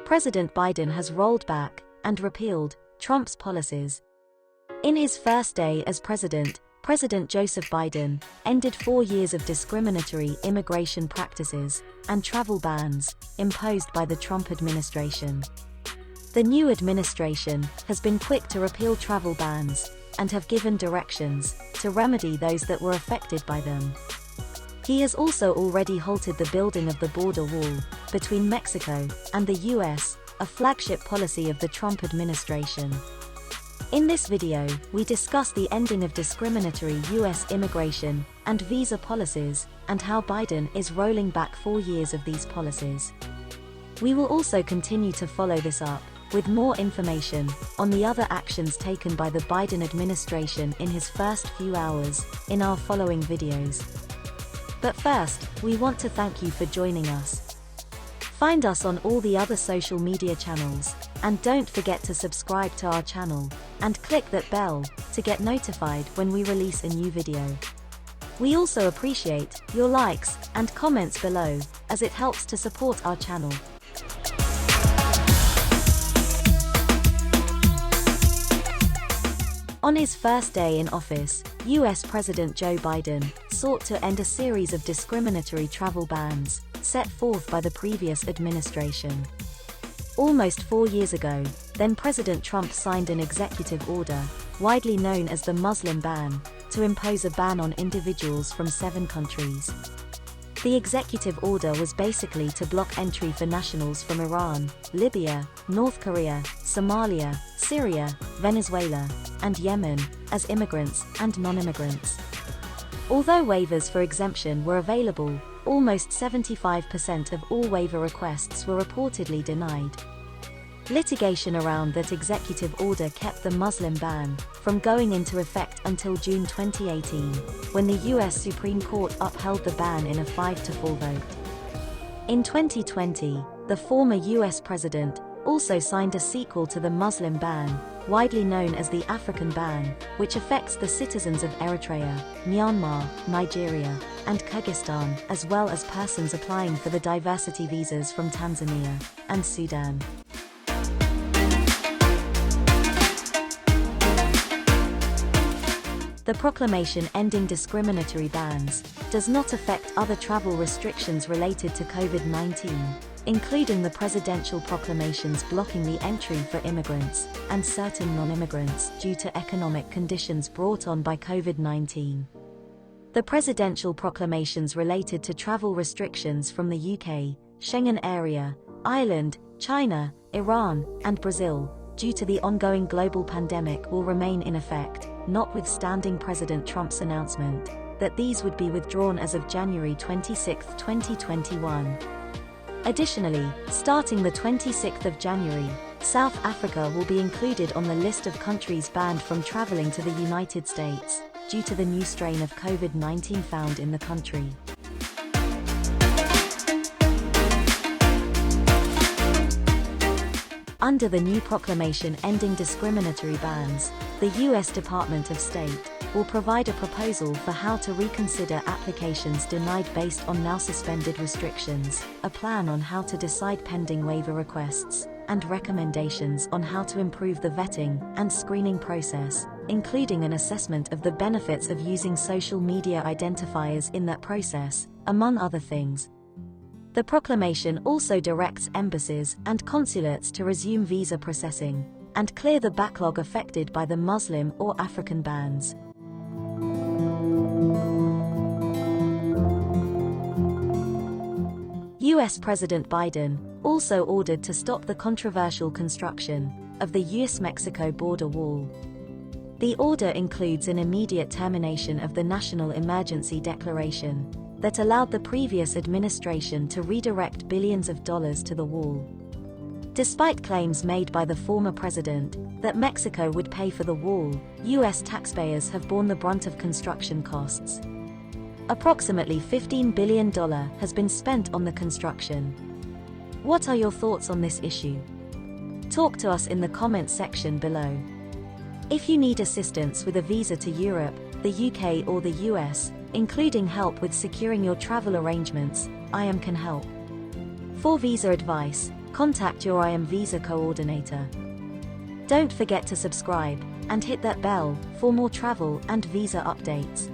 President Biden has rolled back and repealed Trump's policies. In his first day as president, President Joseph Biden ended 4 years of discriminatory immigration practices and travel bans imposed by the Trump administration. The new administration has been quick to repeal travel bans and have given directions to remedy those that were affected by them. He has also already halted the building of the border wall between Mexico and the US, a flagship policy of the Trump administration. In this video, we discuss the ending of discriminatory US immigration and visa policies, and how Biden is rolling back 4 years of these policies. We will also continue to follow this up with more information on the other actions taken by the Biden administration in his first few hours in our following videos. But first, we want to thank you for joining us. Find us on all the other social media channels, and don't forget to subscribe to our channel and click that bell to get notified when we release a new video. We also appreciate your likes and comments below, as it helps to support our channel. On his first day in office, US President Joe Biden sought to end a series of discriminatory travel bans set forth by the previous administration. Almost 4 years ago, then President Trump signed an executive order, widely known as the Muslim ban, to impose a ban on individuals from 7 countries. The executive order was basically to block entry for nationals from Iran, Libya, North Korea, Somalia, Syria, Venezuela, and Yemen, as immigrants and non-immigrants. Although waivers for exemption were available, almost 75% of all waiver requests were reportedly denied. Litigation around that executive order kept the Muslim ban from going into effect until June 2018, when the US Supreme Court upheld the ban in a 5-4 vote. In 2020, the former US president also signed a sequel to the Muslim ban, widely known as the African ban, which affects the citizens of Eritrea, Myanmar, Nigeria, and Kyrgyzstan, as well as persons applying for the diversity visas from Tanzania and Sudan. The proclamation ending discriminatory bans does not affect other travel restrictions related to COVID-19, including the presidential proclamations blocking the entry for immigrants and certain non-immigrants due to economic conditions brought on by COVID-19. The presidential proclamations related to travel restrictions from the UK, Schengen area, Ireland, China, Iran, and Brazil, due to the ongoing global pandemic will remain in effect, notwithstanding President Trump's announcement that these would be withdrawn as of January 26, 2021. Additionally, starting the 26th of January, South Africa will be included on the list of countries banned from traveling to the United States, due to the new strain of COVID-19 found in the country. Under the new proclamation ending discriminatory bans, the U.S. Department of State will provide a proposal for how to reconsider applications denied based on now suspended restrictions, a plan on how to decide pending waiver requests, and recommendations on how to improve the vetting and screening process, including an assessment of the benefits of using social media identifiers in that process, among other things. The proclamation also directs embassies and consulates to resume visa processing and clear the backlog affected by the Muslim or African bans. US President Biden also ordered to stop the controversial construction of the US-Mexico border wall. The order includes an immediate termination of the national emergency declaration that allowed the previous administration to redirect billions of dollars to the wall. Despite claims made by the former president that Mexico would pay for the wall, US taxpayers have borne the brunt of construction costs. Approximately $15 billion has been spent on the construction. What are your thoughts on this issue? Talk to us in the comments section below. If you need assistance with a visa to Europe, the UK or the US, including help with securing your travel arrangements, I Am can help. For visa advice, contact your IM visa coordinator. Don't forget to subscribe and hit that bell for more travel and visa updates.